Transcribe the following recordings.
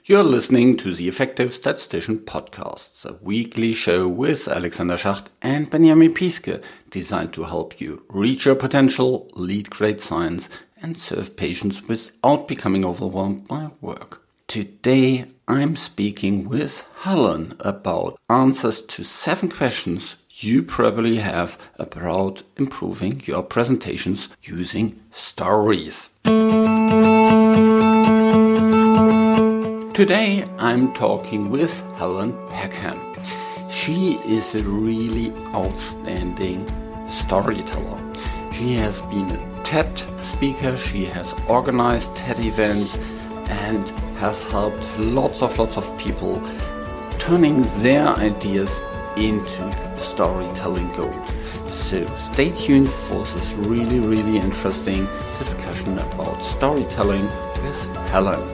You're listening to the Effective Statistician Podcast, a weekly show with Alexander Schacht and Benjamin Pieske, designed to help you reach your potential, lead great science, and serve patients without becoming overwhelmed by work. Today, I'm speaking with Helen about answers to 7 questions you probably have about improving your presentations using stories. Today I'm talking with Helen Packham. She is a really outstanding storyteller. She has been a TED speaker, she has organized TED events and has helped lots of people turning their ideas into storytelling gold. So stay tuned for this really interesting discussion about storytelling with Helen.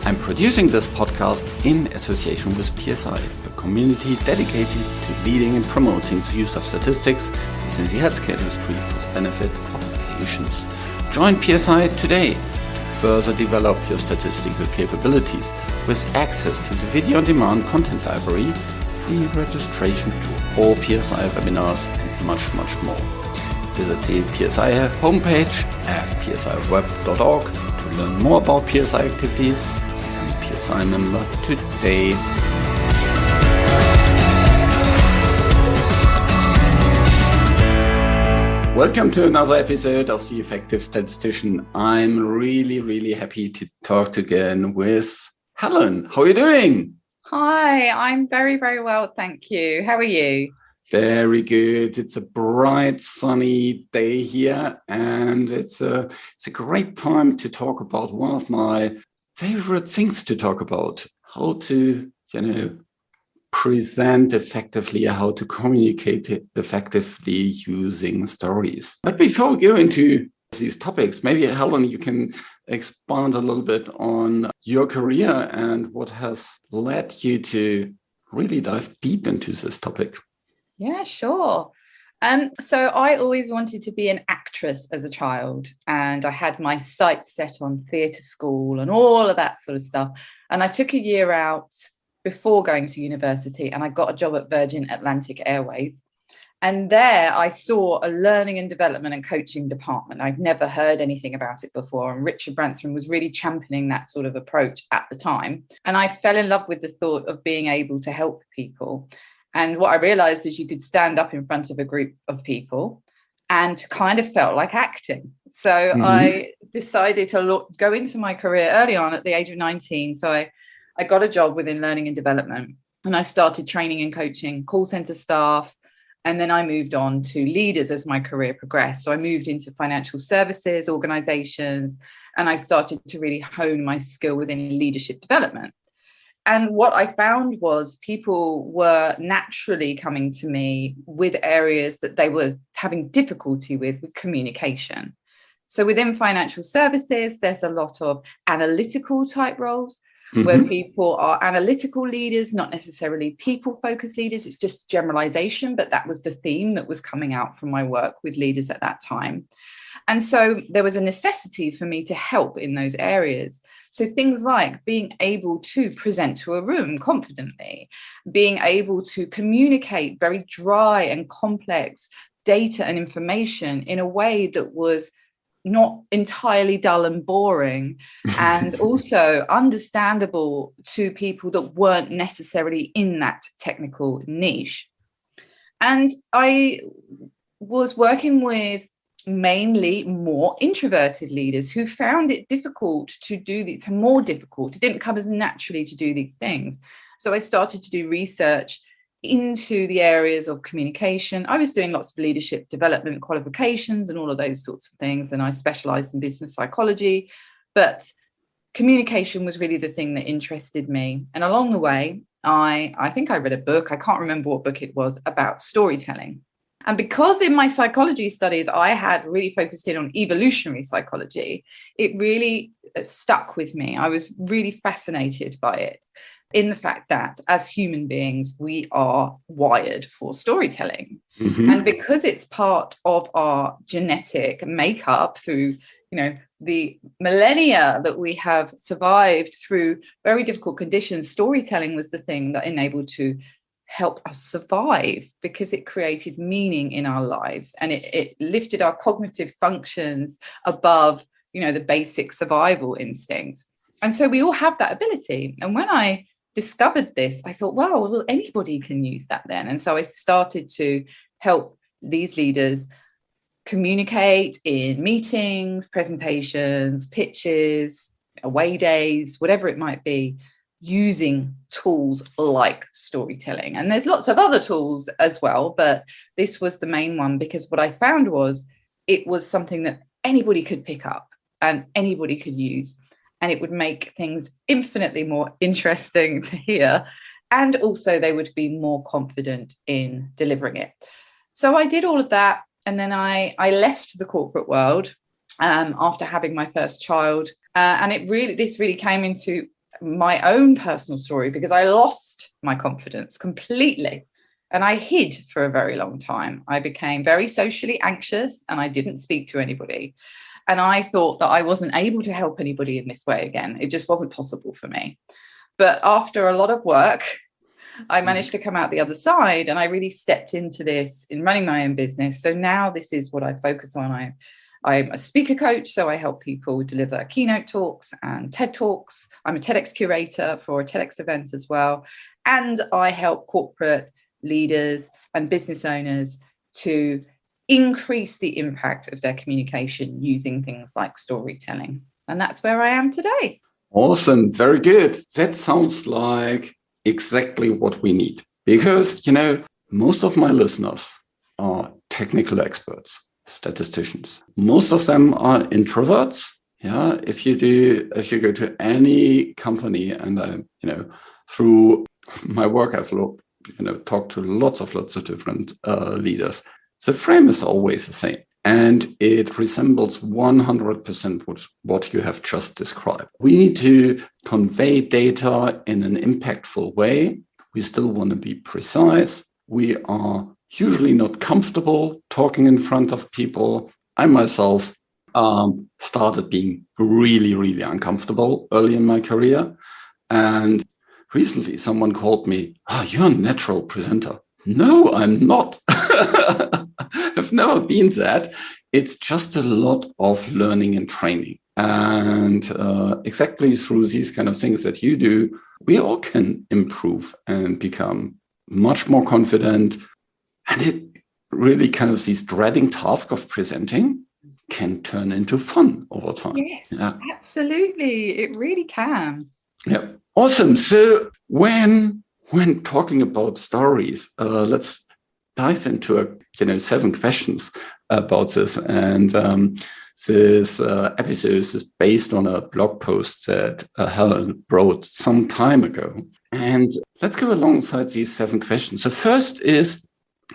I'm producing this podcast in association with PSI, a community dedicated to leading and promoting the use of statistics within the healthcare industry for the benefit of patients. Join PSI today to further develop your statistical capabilities with access to the video-on-demand content library, free registration to all PSI webinars, and much more. Visit the PSI homepage at psiweb.org to learn more about PSI activities. PSI member today. Welcome to another episode of The Effective Statistician. I'm really happy to talk again with Helen. How are you doing? Hi, I'm very well, thank you. How are you? Very good. It's a bright, sunny day here, and it's a great time to talk about one of my favorite things to talk about, how to, present effectively, how to communicate effectively using stories. But before we go into these topics, maybe Helen, you can expand a little bit on your career and what has led you to really dive deep into this topic. Yeah, sure. So I always wanted to be an actress as a child, and I had my sights set on theatre school and all of that sort of stuff. And I took a year out before going to university, and I got a job at Virgin Atlantic Airways. And there I saw a learning and development and coaching department. I'd never heard anything about it before. And Richard Branson was really championing that sort of approach at the time. And I fell in love with the thought of being able to help people. And what I realized is you could stand up in front of a group of people and kind of felt like acting. So I decided to go into my career early on at the age of 19. So I got a job within learning and development, and I started training and coaching call center staff. And then I moved on to leaders as my career progressed. So I moved into financial services organizations, and I started to really hone my skill within leadership development. And what I found was people were naturally coming to me with areas that they were having difficulty with communication. So within financial services, there's a lot of analytical type roles where people are analytical leaders, not necessarily people-focused leaders. It's just generalization, but that was the theme that was coming out from my work with leaders at that time. And so there was a necessity for me to help in those areas. So things like being able to present to a room confidently, being able to communicate very dry and complex data and information in a way that was not entirely dull and boring, and also understandable to people that weren't necessarily in that technical niche. And I was working with mainly more introverted leaders who found it difficult to do these, more difficult. It didn't come as naturally to do these things. So I started to do research into the areas of communication. I was doing lots of leadership development qualifications and all of those sorts of things. And I specialized in business psychology, but communication was really the thing that interested me. And along the way, I think I read a book, I can't remember what book it was, about storytelling. And because in my psychology studies, I had really focused in on evolutionary psychology, it really stuck with me. I was really fascinated by it, in the fact that as human beings, we are wired for storytelling. And because it's part of our genetic makeup through the millennia that we have survived through very difficult conditions, storytelling was the thing that enabled to help us survive, because it created meaning in our lives, and it lifted our cognitive functions above, the basic survival instincts. And so we all have that ability. And when I discovered this, I thought, wow, well, anybody can use that then. And so I started to help these leaders communicate in meetings, presentations, pitches, away days, whatever it might be, using tools like storytelling. And there's lots of other tools as well, but this was the main one, because what I found was it was something that anybody could pick up and anybody could use, and it would make things infinitely more interesting to hear, and also they would be more confident in delivering it. So I did all of that, and then I left the corporate world after having my first child, and this really came into my own personal story, because I lost my confidence completely, and I hid for a very long time. I became very socially anxious, and I didn't speak to anybody. And I thought that I wasn't able to help anybody in this way again. It just wasn't possible for me. But after a lot of work, I managed to come out the other side, and I really stepped into this in running my own business. So now this is what I focus on. I'm a speaker coach, so I help people deliver keynote talks and TED Talks. I'm a TEDx curator for a TEDx event as well. And I help corporate leaders and business owners to increase the impact of their communication using things like storytelling. And that's where I am today. Awesome. Very good. That sounds like exactly what we need, because, most of my listeners are technical experts, statisticians. Most of them are introverts. Yeah. If you go to any company, and through my work, I've talked to lots of different leaders. The frame is always the same, and it resembles 100% what you have just described. We need to convey data in an impactful way. We still want to be precise. We are usually not comfortable talking in front of people. I myself started being really, really uncomfortable early in my career. And recently someone called me, you're a natural presenter. No, I'm not. I've never been that. It's just a lot of learning and training. And exactly through these kind of things that you do, we all can improve and become much more confident. And it really kind of this dreading task of presenting can turn into fun over time. Yes, absolutely. It really can. Yeah. Awesome. So when talking about stories, let's dive into 7 questions about this. And this episode is based on a blog post that Helen wrote some time ago. And let's go alongside these 7 questions. So first is,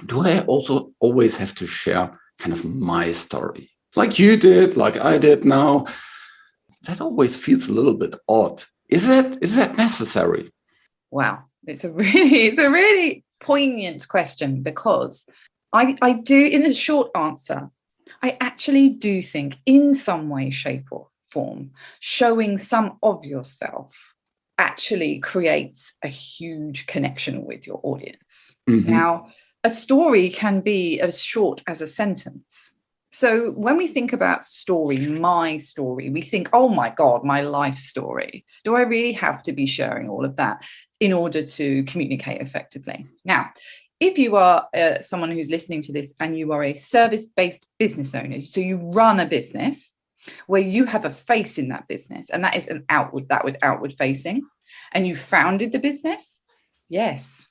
do I also always have to share kind of my story? Like you did, like I did now? That always feels a little bit odd. Is that necessary? Wow. It's a really poignant question, because I do, in the short answer, I actually do think in some way, shape or form, showing some of yourself actually creates a huge connection with your audience. Mm-hmm. Now, a story can be as short as a sentence. So when we think about story, my story, we think, oh my God, my life story. Do I really have to be sharing all of that in order to communicate effectively? Now, if you are someone who's listening to this and you are a service-based business owner, so you run a business where you have a face in that business, and that is outward facing, and you founded the business, yes,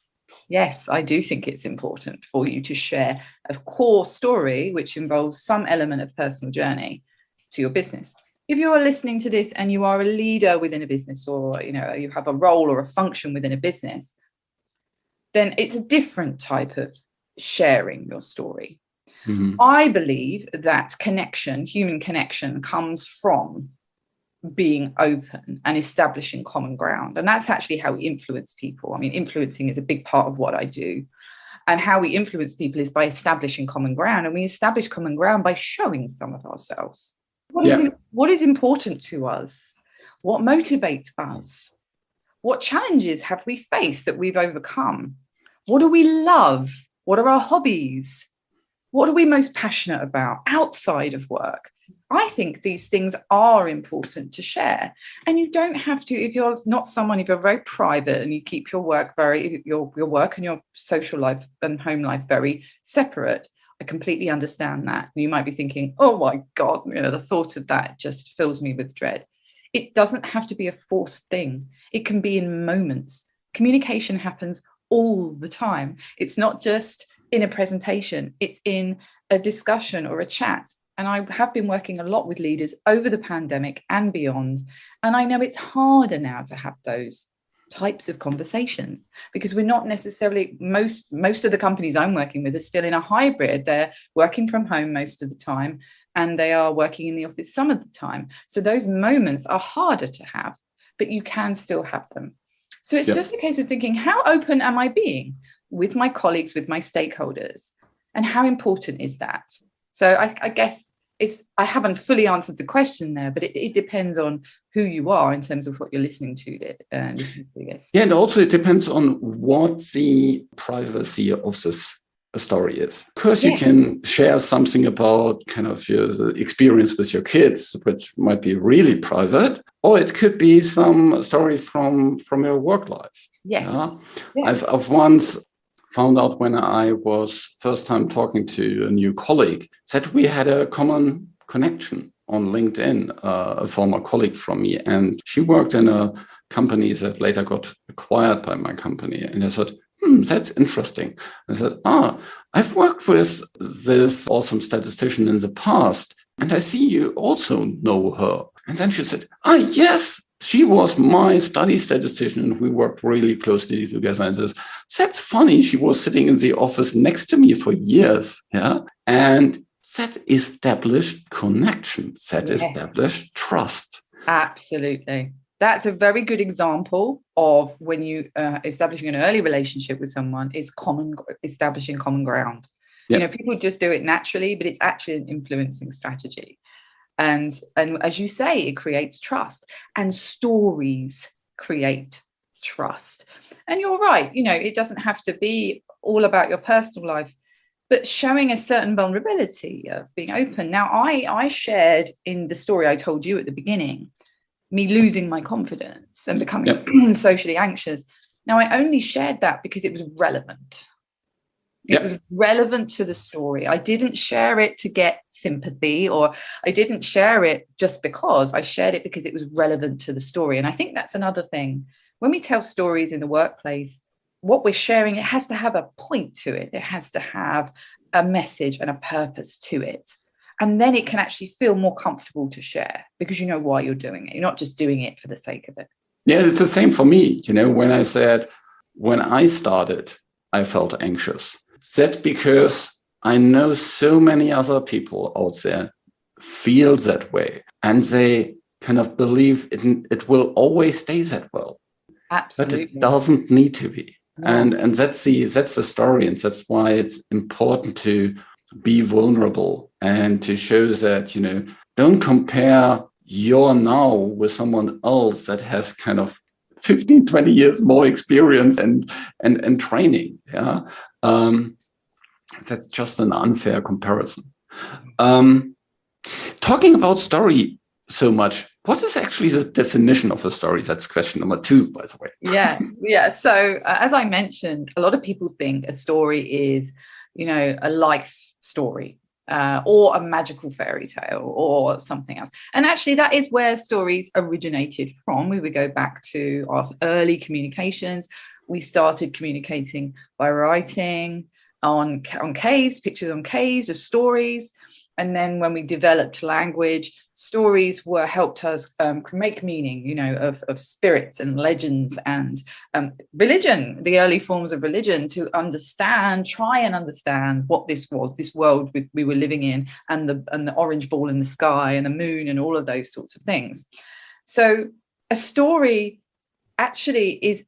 I do think it's important for you to share a core story which involves some element of personal journey to your business. If you are listening to this and you are a leader within a business, or you have a role or a function within a business, then it's a different type of sharing your story. Mm-hmm. I believe that human connection, comes from being open and establishing common ground. And that's actually how we influence people. I mean, influencing is a big part of what I do. And how we influence people is by establishing common ground. And we establish common ground by showing some of ourselves. What is important to us? What motivates us? What challenges have we faced that we've overcome? What do we love? What are our hobbies? What are we most passionate about outside of work? I think these things are important to share. And you don't have to, if you're not someone, if you're very private and you keep your work your work and your social life and home life very separate, I completely understand that. You might be thinking, oh my God, the thought of that just fills me with dread. It doesn't have to be a forced thing. It can be in moments. Communication happens all the time. It's not just in a presentation, it's in a discussion or a chat. And I have been working a lot with leaders over the pandemic and beyond. And I know it's harder now to have those types of conversations because we're not necessarily, most of the companies I'm working with are still in a hybrid. They're working from home most of the time and they are working in the office some of the time. So those moments are harder to have, but you can still have them. So it's just a case of thinking, how open am I being with my colleagues, with my stakeholders, and how important is that? So I guess I haven't fully answered the question there, but it depends on who you are in terms of what you're listening to. Yes. Yeah, and also it depends on what the privacy of this story is. Of course, you can share something about kind of your experience with your kids, which might be really private, or it could be some story from your work life. Yes. I've once found out when I was first time talking to a new colleague that we had a common connection on LinkedIn, a former colleague from me, and she worked in a company that later got acquired by my company. And I thought, that's interesting. I said, I've worked with this awesome statistician in the past, and I see you also know her. And then she said, yes, she was my study statistician, and we worked really closely together. And says, that's funny. She was sitting in the office next to me for years. Yeah. And that established connection, that established trust. Absolutely. That's a very good example of when you establishing an early relationship with someone is establishing common ground. Yeah. People just do it naturally, but it's actually an influencing strategy. And as you say, it creates trust, and stories create trust. And you're right, it doesn't have to be all about your personal life, but showing a certain vulnerability of being open. Now, I shared in the story I told you at the beginning, me losing my confidence and becoming socially anxious. Now, I only shared that because it was relevant. It was relevant to the story. I didn't share it to get sympathy, or I didn't share it just because. I shared it because it was relevant to the story. And I think that's another thing. When we tell stories in the workplace, what we're sharing, it has to have a point to it. It has to have a message and a purpose to it. And then it can actually feel more comfortable to share because you know why you're doing it. You're not just doing it for the sake of it. Yeah, it's the same for me. When I said, when I started, I felt anxious. That's because I know so many other people out there feel that way, and they kind of believe it will always stay that well. Absolutely. But it doesn't need to be. Yeah. And that's the story. And that's why it's important to be vulnerable and to show that, don't compare your now with someone else that has kind of 15, 20 years more experience and training. Yeah. That's just an unfair comparison. Talking about story so much, what is actually the definition of a story? That's question number 2, by the way. Yeah. So as I mentioned, a lot of people think a story is, a life story or a magical fairy tale or something else. And actually, that is where stories originated from. We would go back to our early communications. We started communicating by writing on caves, pictures on caves of stories. And then when we developed language, stories helped us make meaning, of spirits and legends and religion, the early forms of religion, to try and understand what this was, this world we were living in, and the orange ball in the sky and the moon and all of those sorts of things. So a story actually is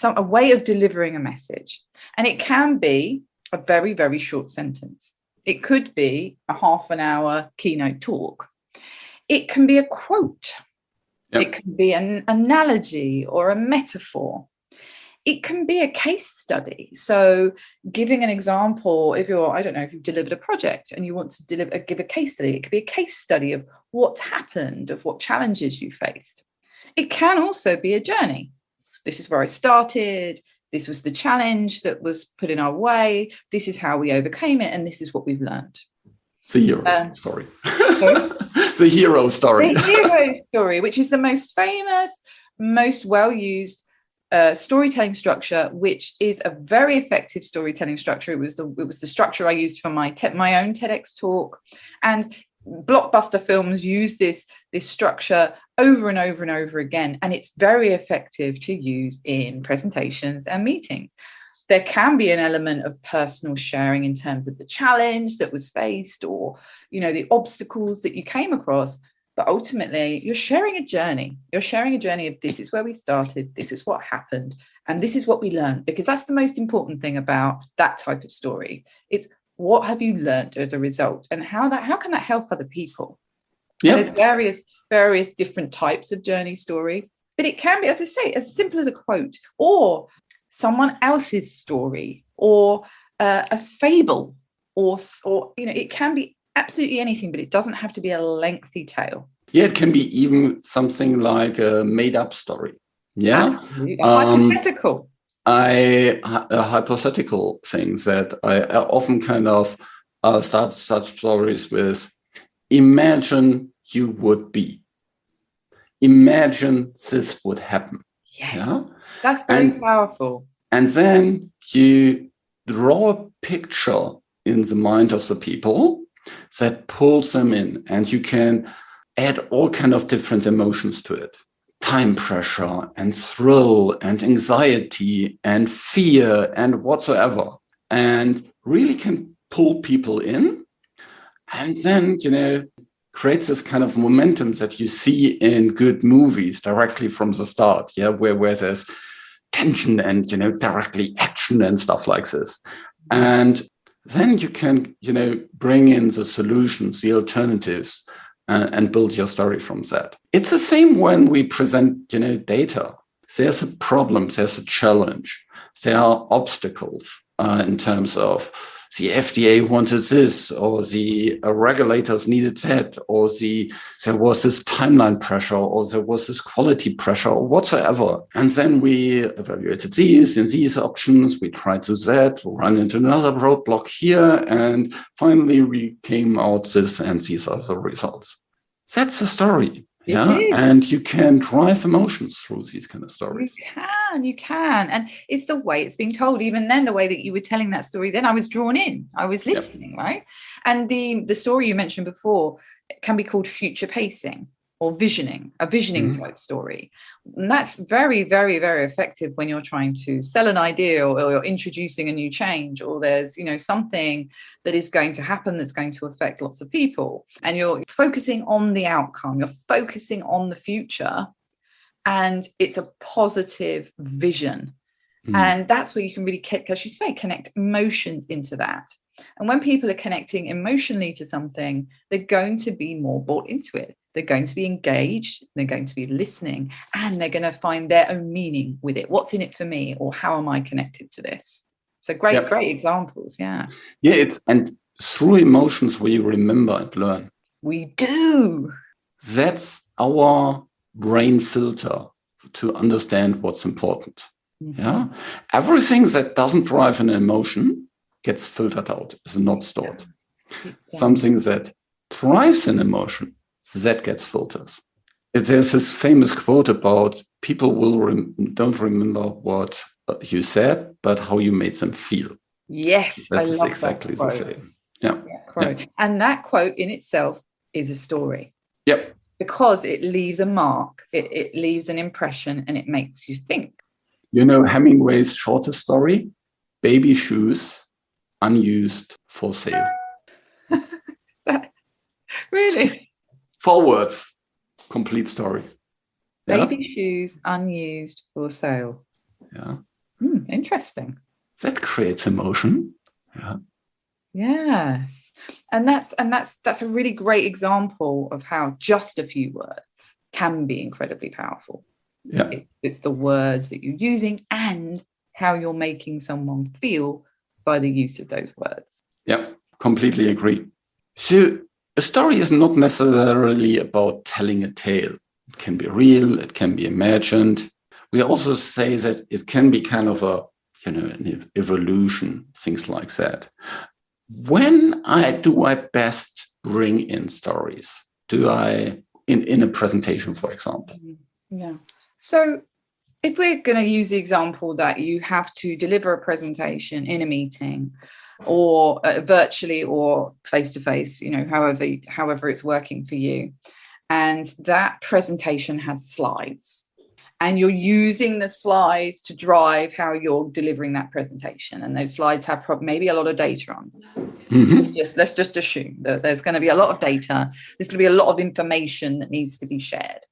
a way of delivering a message. And it can be a very, very short sentence. It could be a half an hour keynote talk. It can be a quote. Yep. It can be an analogy or a metaphor. It can be a case study. So giving an example, if you've delivered a project and you want to give a case study, it could be a case study of what's happened, of what challenges you faced. It can also be a journey. This is where I started. This was the challenge that was put in our way. This is how we overcame it. And this is what we've learned. The hero story. The hero story. The hero story, which is the most famous, most well-used storytelling structure, which is a very effective storytelling structure. It was the structure I used for my own TEDx talk, and blockbuster films use this structure over and over and over again, and it's very effective to use in presentations and meetings. There can be an element of personal sharing in terms of the challenge that was faced, or the obstacles that you came across. But ultimately, you're sharing a journey. You're sharing a journey of this is where we started, this is what happened, and this is what we learned, because that's the most important thing about that type of story. It's what have you learned as a result, and how can that help other people? Yeah. There's various different types of journey story, but it can be, as I say, as simple as a quote or someone else's story, or a fable, or it can be absolutely anything, but it doesn't have to be a lengthy tale. Yeah, it can be even something like a made-up story. Yeah, hypothetical. Hypothetical things that I often kind of start such stories with. Imagine you would be. Imagine this would happen. Yes, yeah? That's very powerful. And then you draw a picture in the mind of the people that pulls them in, and you can add all kind of different emotions to it. Time pressure and thrill and anxiety and fear and whatsoever, and really can pull people in, and then, creates this kind of momentum that you see in good movies directly from the start, where there's tension and, directly action and stuff like this. And then you can, bring in the solutions, the alternatives, and build your story from that. It's the same when we present, data. There's a problem, there's a challenge, there are obstacles in terms of the FDA wanted this, or the regulators needed that, or there was this timeline pressure, or there was this quality pressure, or whatsoever. And then we evaluated these and these options. We tried to that, run into another roadblock here, and finally we came out this, and these are the results. That's the story. Yeah, and you can drive emotions through these kind of stories. You can. And it's the way it's being told. Even then, the way that you were telling that story, then I was drawn in. I was listening, right? And the story you mentioned before can be called future pacing or visioning, a visioning type story. And that's very, very, very effective when you're trying to sell an idea, or you're introducing a new change, or there's, something that is going to happen that's going to affect lots of people. And you're focusing on the outcome, you're focusing on the future, and it's a positive vision. And that's where you can really, as you say, connect emotions into that. And when people are connecting emotionally to something, they're going to be more bought into it. They're going to be engaged, they're going to be listening, and they're going to find their own meaning with it. What's in it for me, or how am I connected to this? So great examples. Yeah, and through emotions we remember and learn. We do. That's our brain filter to understand what's important. Yeah, everything that doesn't drive an emotion gets filtered out, is not stored. Something that drives an emotion, that gets filtered. There's this famous quote about people don't remember what you said, but how you made them feel. Yes, that's exactly the same. Yeah. And that quote in itself is a story. Yep. Because it leaves a mark, it leaves an impression, and it makes you think. Hemingway's shortest story, Baby Shoes, Unused for Sale. Really? 4 words, complete story. Baby shoes, unused for sale. Yeah. Interesting. That creates emotion. Yeah. Yes. And that's a really great example of how just a few words can be incredibly powerful. Yeah. It's the words that you're using and how you're making someone feel by the use of those words. Yeah, completely agree. So a story is not necessarily about telling a tale. It can be real, it can be imagined. We also say that it can be kind of an evolution, things like that. When do I best bring in stories? Do I in a presentation, for example? Yeah. So if we're going to use the example that you have to deliver a presentation in a meeting or virtually or face to face, however it's working for you, and that presentation has slides, and you're using the slides to drive how you're delivering that presentation, and those slides have maybe a lot of data on them. Mm-hmm. Let's just assume that there's going to be a lot of data. There's going to be a lot of information that needs to be shared.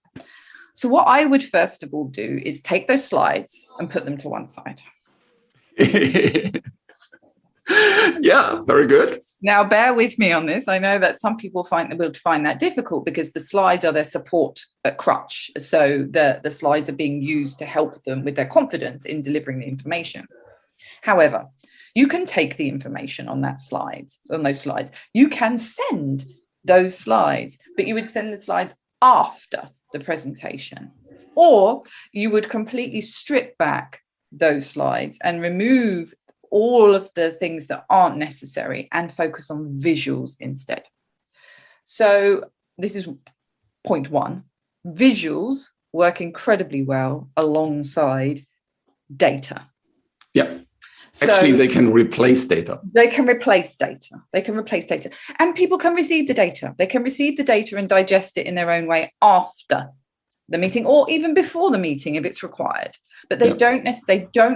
So what I would first of all do is take those slides and put them to one side. Yeah, very good. Now, bear with me on this. I know that some people will find that difficult because the slides are their support crutch. So the slides are being used to help them with their confidence in delivering the information. However, you can take the information on those slides. You can send those slides, but you would send the slides after the presentation, or you would completely strip back those slides and remove all of the things that aren't necessary and focus on visuals instead. So this is point one. Visuals work incredibly well alongside data. Yeah. Actually, they can replace data. They can replace data. And people can receive the data. They can receive the data and digest it in their own way after the meeting, or even before the meeting if it's required. But they don't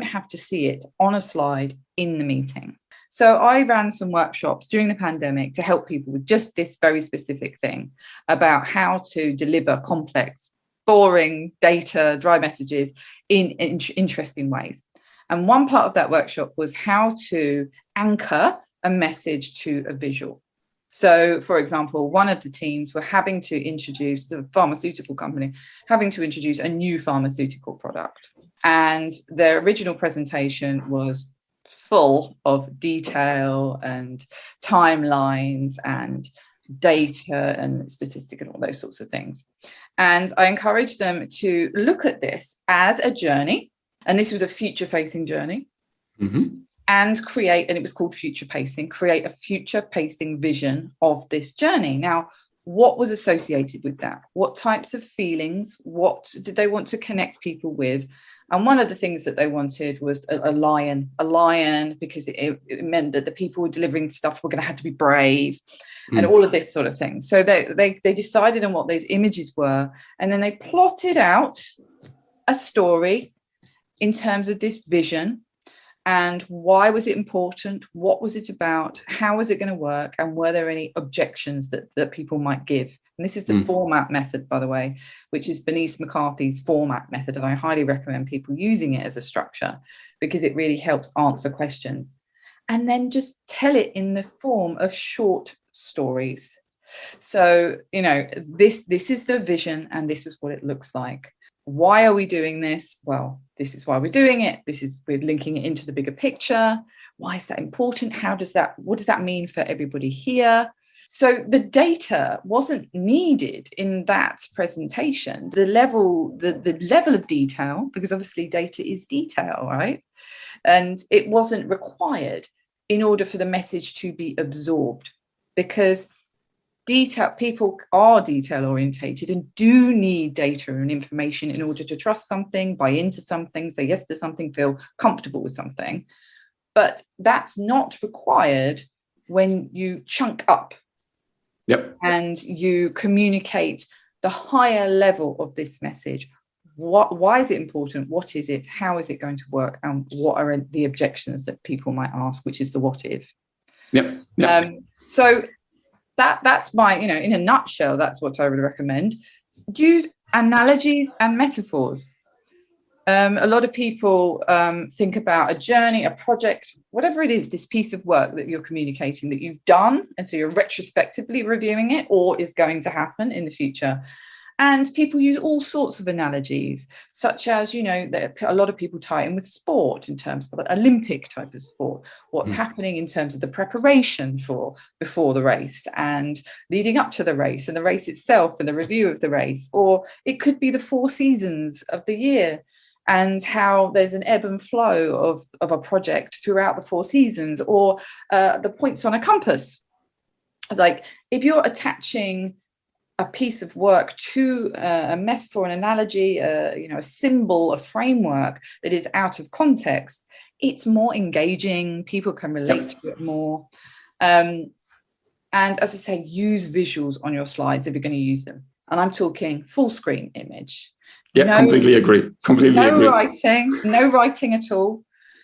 have to see it on a slide in the meeting. So I ran some workshops during the pandemic to help people with just this very specific thing about how to deliver complex, boring data, dry messages in interesting ways. And one part of that workshop was how to anchor a message to a visual. So, for example, one of the teams were having to introduce, a pharmaceutical company, having to introduce a new pharmaceutical product. And their original presentation was full of detail and timelines and data and statistic and all those sorts of things. And I encouraged them to look at this as a journey. And this was a future-facing journey. Mm-hmm. And it was called future pacing, create a future pacing vision of this journey. Now, what was associated with that? What types of feelings? What did they want to connect people with? And one of the things that they wanted was a lion, because it meant that the people who were delivering stuff were going to have to be brave and all of this sort of thing. So they decided on what those images were, and then they plotted out a story in terms of this vision. And why was it important? What was it about? How was it going to work? And were there any objections that people might give? And this is the format method, by the way, which is Bernice McCarthy's format method. And I highly recommend people using it as a structure because it really helps answer questions. And then just tell it in the form of short stories. So, this is the vision and this is what it looks like. Why are we doing this? Well, this is why we're doing it. We're linking it into the bigger picture. Why is that important? What does that mean for everybody here? So the data wasn't needed in that presentation. The level of detail, because obviously data is detail, right? And it wasn't required in order for the message to be absorbed, because people are detail orientated and do need data and information in order to trust something, buy into something, say yes to something, feel comfortable with something. But that's not required when you chunk up. Yep. And you communicate the higher level of this message. Why is it important? What is it? How is it going to work? And what are the objections that people might ask, which is the what if. Yep. So that's my, in a nutshell, that's what I would recommend. Use analogies and metaphors. A lot of people think about a journey, a project, whatever it is, this piece of work that you're communicating that you've done. And so you're retrospectively reviewing it or is going to happen in the future. And people use all sorts of analogies, such as, a lot of people tie in with sport in terms of Olympic type of sport, what's happening in terms of the preparation for before the race and leading up to the race and the race itself and the review of the race. Or it could be the 4 seasons of the year and how there's an ebb and flow of a project throughout the 4 seasons, or the points on a compass. Like if you're attaching a piece of work to a metaphor, an analogy, a symbol, a framework that is out of context, it's more engaging. People can relate to it more. And as I say, use visuals on your slides if you're going to use them. And I'm talking full screen image. Yeah, completely agree. No writing at all.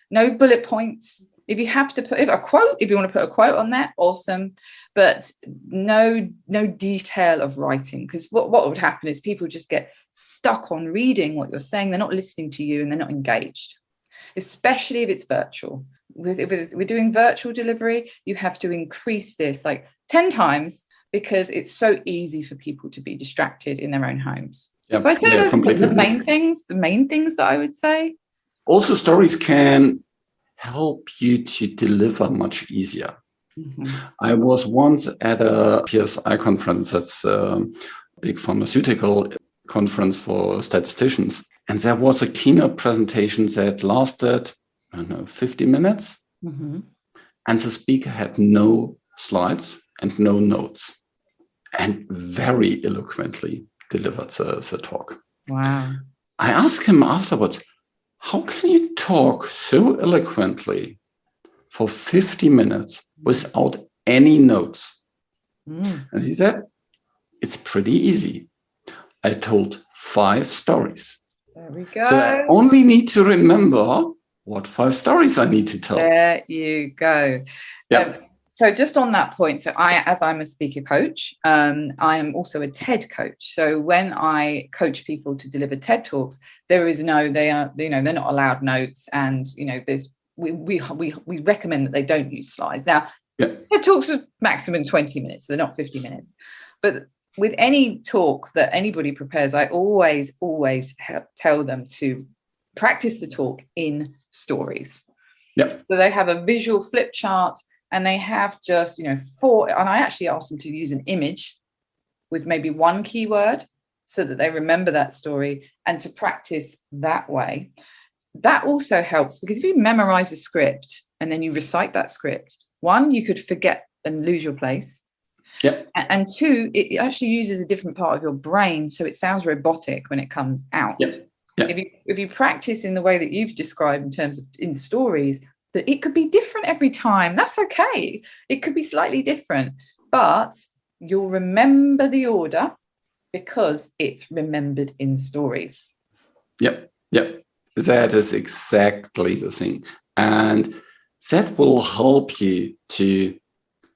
No bullet points. If you have to put a quote, if you want to put a quote on that, awesome. But no detail of writing, because what would happen is people just get stuck on reading what you're saying. They're not listening to you and they're not engaged, especially if it's virtual. If we're doing virtual delivery, you have to increase this like 10 times because it's so easy for people to be distracted in their own homes. Yep. So I think the main things that I would say. Also, stories can help you to deliver much easier. I was once at a PSI conference, that's a big pharmaceutical conference for statisticians. And there was a keynote presentation that lasted, 50 minutes. And the speaker had no slides and no notes and very eloquently delivered the talk. Wow. I asked him afterwards, how can you talk so eloquently for 50 minutes without any notes? And he said, it's pretty easy. I told 5 stories. There we go. So I only need to remember what 5 stories I need to tell. There you go. Yeah. So just on that point, as I'm a speaker coach, I am also a TED coach. So when I coach people to deliver TED Talks, they're not allowed notes, and we recommend that they don't use slides. Now, TED Talks are maximum 20 minutes, so they're not 50 minutes. But with any talk that anybody prepares, I always tell them to practice the talk in stories. Yeah. So they have a visual flip chart. And they have just, 4, and I actually asked them to use an image with maybe 1 keyword so that they remember that story and to practice that way. That also helps because if you memorize a script and then you recite that script, 1, you could forget and lose your place. Yep. And 2, it actually uses a different part of your brain. So it sounds robotic when it comes out. Yep. Yep. If you practice in the way that you've described in terms of in stories, that it could be different every time. That's okay. It could be slightly different, but you'll remember the order because it's remembered in stories. Yep. That is exactly the thing. And that will help you to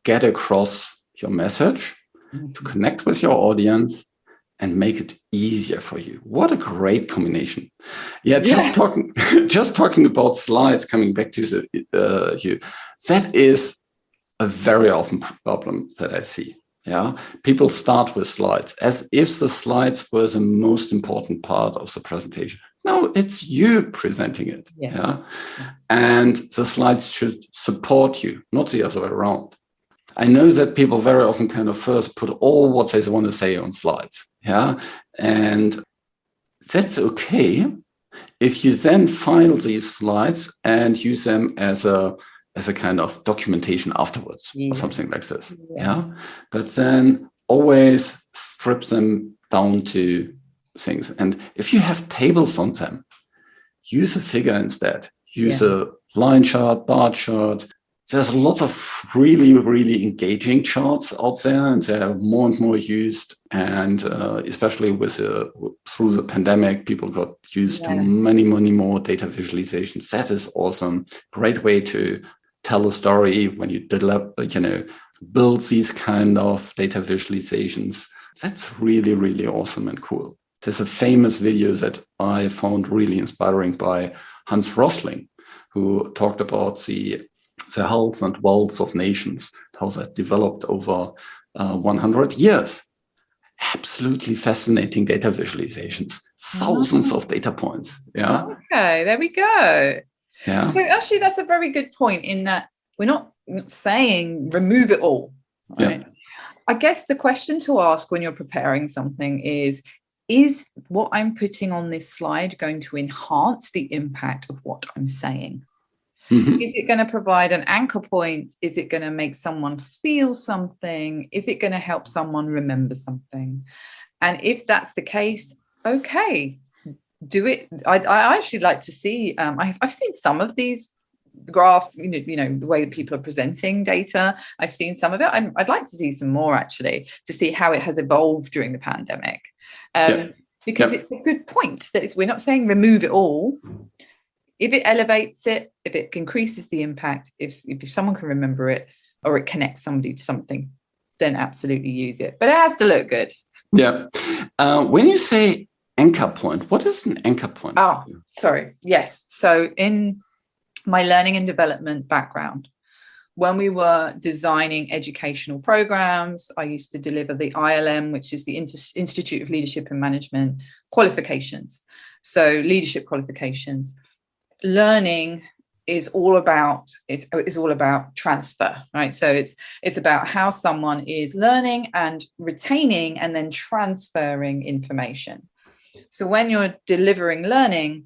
get across your message, to connect with your audience, and make it easier for you. What a great combination. Just talking about slides, coming back to you, that is a very often problem that I see. Yeah, people start with slides as if the slides were the most important part of the presentation. No, it's you presenting it. Yeah. And the slides should support you, not the other way around. I know that people very often kind of first put all what they want to say on slides. Yeah. And that's okay if you then file these slides and use them as a kind of documentation afterwards or something like this. Yeah. But then always strip them down to things. And if you have tables on them, use a figure instead. Use a line chart, bar chart. There's lots of really, really engaging charts out there, and they're more and more used. And especially through the pandemic, people got used to many more data visualizations. That is awesome. Great way to tell a story when you build these kind of data visualizations. That's really, really awesome and cool. There's a famous video that I found really inspiring by Hans Rosling, who talked about the health and wealth of nations, how that developed over 100 years. Absolutely fascinating data visualizations, thousands of data points. Yeah. Okay, there we go. Yeah. So actually, that's a very good point in that we're not saying remove it all. Right? Yeah. I guess the question to ask when you're preparing something is what I'm putting on this slide going to enhance the impact of what I'm saying? Mm-hmm. Is it going to provide an anchor point? Is it going to make someone feel something? Is it going to help someone remember something? And if that's the case, okay, do it. I actually like to see, I've seen some of these graph, the way people are presenting data. I've seen some of it. I'd like to see some more, actually, to see how it has evolved during the pandemic. Because it's a good point that we're not saying remove it all. If it elevates it, if it increases the impact, if someone can remember it or it connects somebody to something, then absolutely use it. But it has to look good. Yeah. When you say anchor point, what is an anchor point? Oh, sorry. Yes. So in my learning and development background, when we were designing educational programs, I used to deliver the ILM, which is the Institute of Leadership and Management qualifications. So leadership qualifications. Learning is all about transfer, right? So it's about how someone is learning and retaining and then transferring information. So when you're delivering learning,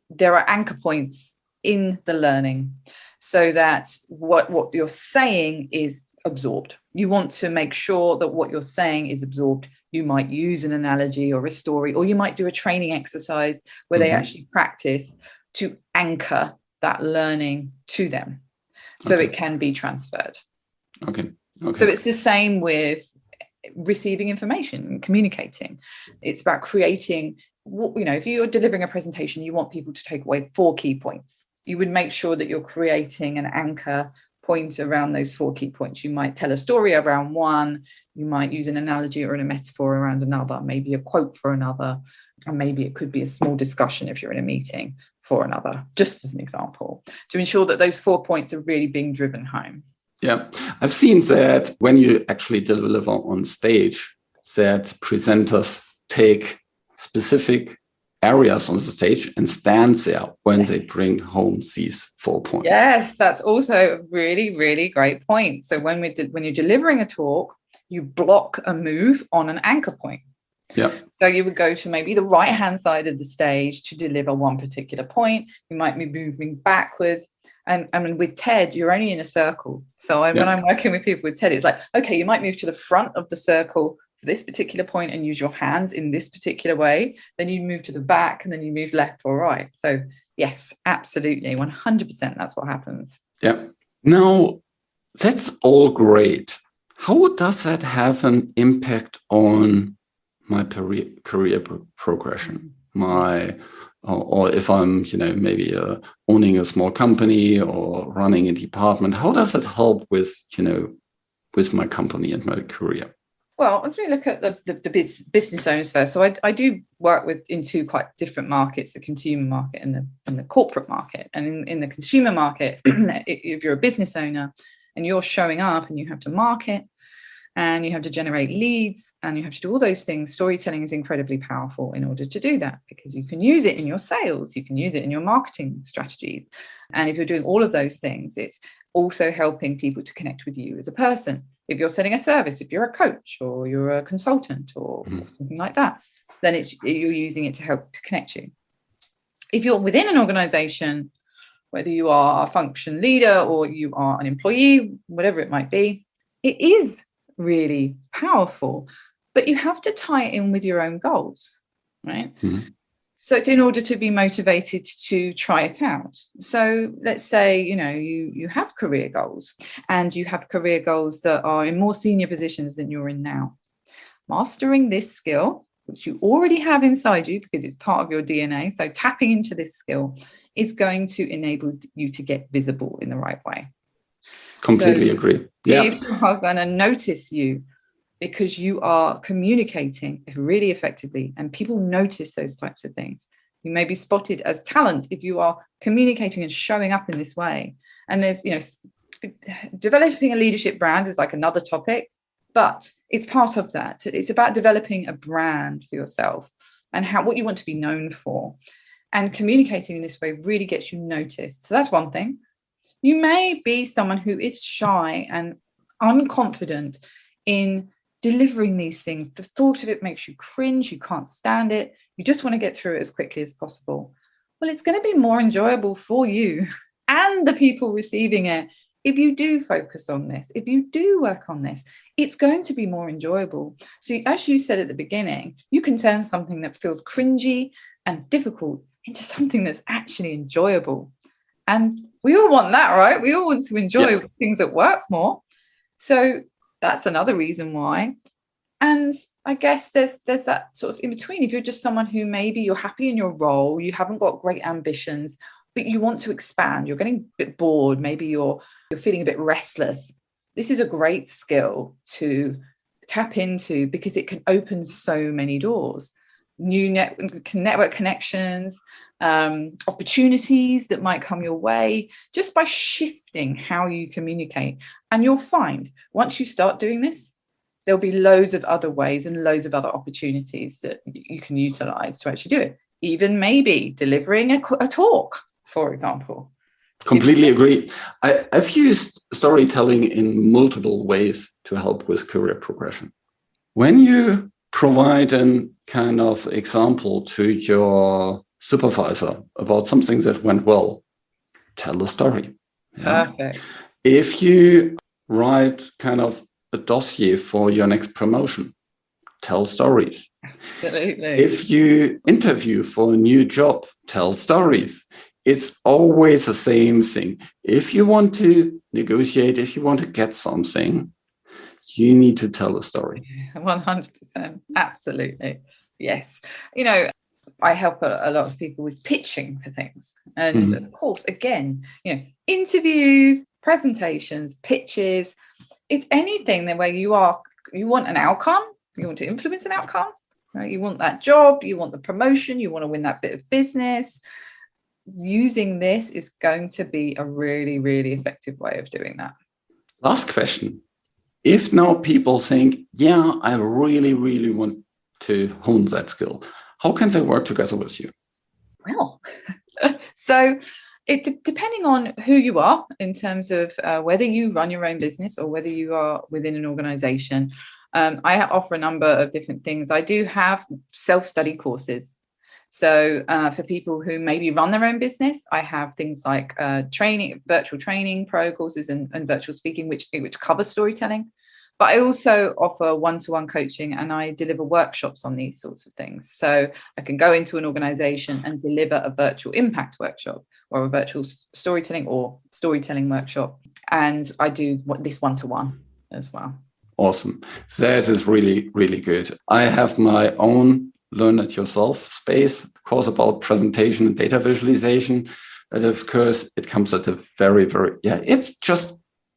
there are anchor points in the learning so that what you're saying is absorbed. You want to make sure that what you're saying is absorbed. You might use an analogy or a story, or you might do a training exercise where they actually practice to anchor that learning to them so it can be transferred. Okay. So it's the same with receiving information and communicating. It's about creating, if you're delivering a presentation, you want people to take away 4 key points. You would make sure that you're creating an anchor point around those 4 key points. You might tell a story around one, you might use an analogy or a metaphor around another, maybe a quote for another, and maybe it could be a small discussion if you're in a meeting for another, just as an example, to ensure that those 4 points are really being driven home. Yeah, I've seen that when you actually deliver on stage, that presenters take specific areas on the stage and stand there when they bring home these 4 points. Yes, that's also a really, really great point. So when you're delivering a talk, you block a move on an anchor point. Yeah. So you would go to maybe the right-hand side of the stage to deliver one particular point. You might be moving backwards. And I mean, with TED, you're only in a circle. So when I'm working with people with TED, it's like, okay, you might move to the front of the circle for this particular point and use your hands in this particular way. Then you move to the back and then you move left or right. So yes, absolutely. 100%. That's what happens. Yeah. Now, that's all great. How does that have an impact on my career progression? Or if I'm, maybe owning a small company or running a department, how does that help with my company and my career? Well, if we look at the business owners first, so I do work in 2 quite different markets: the consumer market and the corporate market. And in the consumer market, if you're a business owner and you're showing up and you have to market and you have to generate leads and you have to do all those things, storytelling is incredibly powerful in order to do that, because you can use it in your sales, you can use it in your marketing strategies. And if you're doing all of those things, it's also helping people to connect with you as a person. If you're selling a service, if you're a coach or you're a consultant or something like that, then you're using it to help to connect you. If you're within an organization, whether you are a function leader or you are an employee, whatever it might be, it is really powerful, but you have to tie it in with your own goals, right? Mm-hmm. So in order to be motivated to try it out. So let's say, you have career goals and you have career goals that are in more senior positions than you're in now. Mastering this skill, which you already have inside you because it's part of your DNA. So tapping into this skill is going to enable you to get visible in the right way. Completely agree. Yeah. People are going to notice you because you are communicating really effectively and people notice those types of things. You may be spotted as talent if you are communicating and showing up in this way. And there's, developing a leadership brand is like another topic, but it's part of that. It's about developing a brand for yourself and what you want to be known for. And communicating in this way really gets you noticed. So that's one thing. You may be someone who is shy and unconfident in delivering these things. The thought of it makes you cringe. You can't stand it. You just want to get through it as quickly as possible. Well, it's going to be more enjoyable for you and the people receiving it if you do focus on this, if you do work on this. It's going to be more enjoyable. So as you said at the beginning, you can turn something that feels cringy and difficult into something that's actually enjoyable. And we all want that, right? We all want to enjoy things at work more. So that's another reason why. And I guess there's that sort of in between. If you're just someone who maybe you're happy in your role, you haven't got great ambitions, but you want to expand, you're getting a bit bored, maybe you're feeling a bit restless. This is a great skill to tap into because it can open so many doors, new network connections, opportunities that might come your way just by shifting how you communicate. And you'll find once you start doing this, there'll be loads of other ways and loads of other opportunities that you can utilize to actually do it. Even maybe delivering a talk, for example. Completely agree. I've used storytelling in multiple ways to help with career progression. When you provide a kind of example to your supervisor about something that went well, tell a story. Yeah? Perfect. If you write kind of a dossier for your next promotion, tell stories. Absolutely. If you interview for a new job, tell stories. It's always the same thing. If you want to negotiate, if you want to get something, you need to tell a story. 100%. Absolutely. Yes. I help a lot of people with pitching for things. And of course, again, interviews, presentations, pitches, it's anything where you want an outcome, you want to influence an outcome, right? You want that job, you want the promotion, you want to win that bit of business. Using this is going to be a really, really effective way of doing that. Last question. If now people think, yeah, I really, really want to hone that skill, how can they work together with you? Well, so depending on who you are in terms of whether you run your own business or whether you are within an organization, I offer a number of different things. I do have self-study courses. So for people who maybe run their own business, I have things like virtual training pro courses and virtual speaking, which cover storytelling. But I also offer one-to-one coaching and I deliver workshops on these sorts of things. So I can go into an organization and deliver a virtual impact workshop or a virtual storytelling workshop. And I do this one-to-one as well. Awesome. That is really, really good. I have my own Learn It Yourself space course about presentation and data visualization. But of course, it comes at a very, very, it's just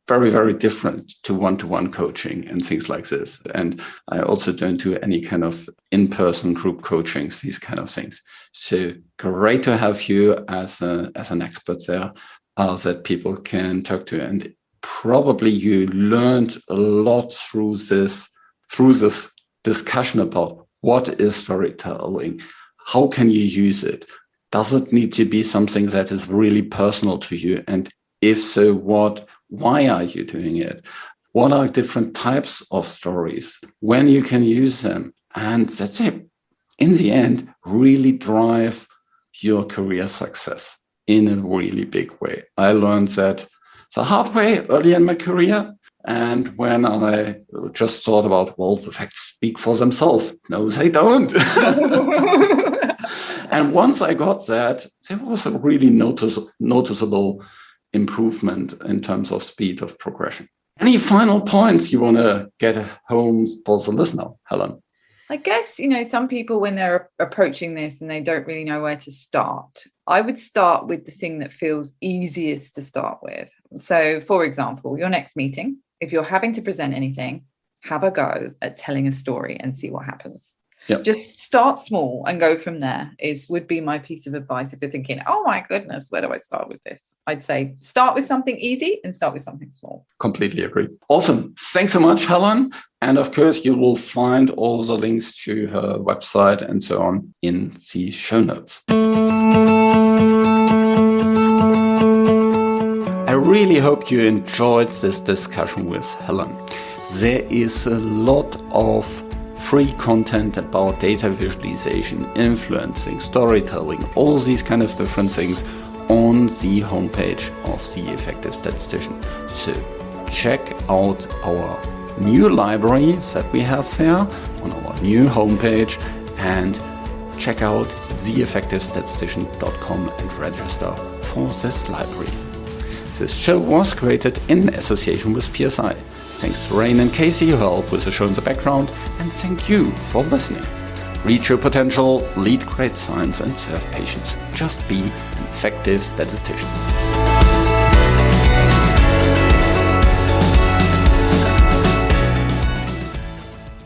very, very different to one-to-one coaching and things like this. And I also don't do any kind of in-person group coachings, these kind of things. So great to have you as an expert there that people can talk to. And probably you learned a lot through this discussion about what is storytelling? How can you use it? Does it need to be something that is really personal to you? And if so, why are you doing it? What are different types of stories? When you can use them? And that's it. In the end, really drive your career success in a really big way. I learned that the hard way early in my career. And when I just thought about, well, the facts speak for themselves. No, they don't. And once I got that, there was a really noticeable improvement in terms of speed of progression. Any final points you want to get home for the listener, Helen? I guess, some people, when they're approaching this and they don't really know where to start, I would start with the thing that feels easiest to start with. So, for example, your next meeting, if you're having to present anything, have a go at telling a story and see what happens. Yep. Just start small and go from there would be my piece of advice. If you're thinking, oh my goodness, where do I start with this? I'd say start with something easy and start with something small. Completely agree. Awesome. Thanks so much, Helen. And of course, you will find all the links to her website and so on in the show notes. I really hope you enjoyed this discussion with Helen. There is a lot of free content about data visualization, influencing, storytelling, all these kind of different things on the homepage of The Effective Statistician. So check out our new library that we have there on our new homepage, and check out theeffectivestatistician.com and register for this library. This show was created in association with PSI. Thanks to Rain and Casey who help with the show in the background, and thank you for listening. Reach your potential, lead great science, and serve patients. Just be an effective statistician.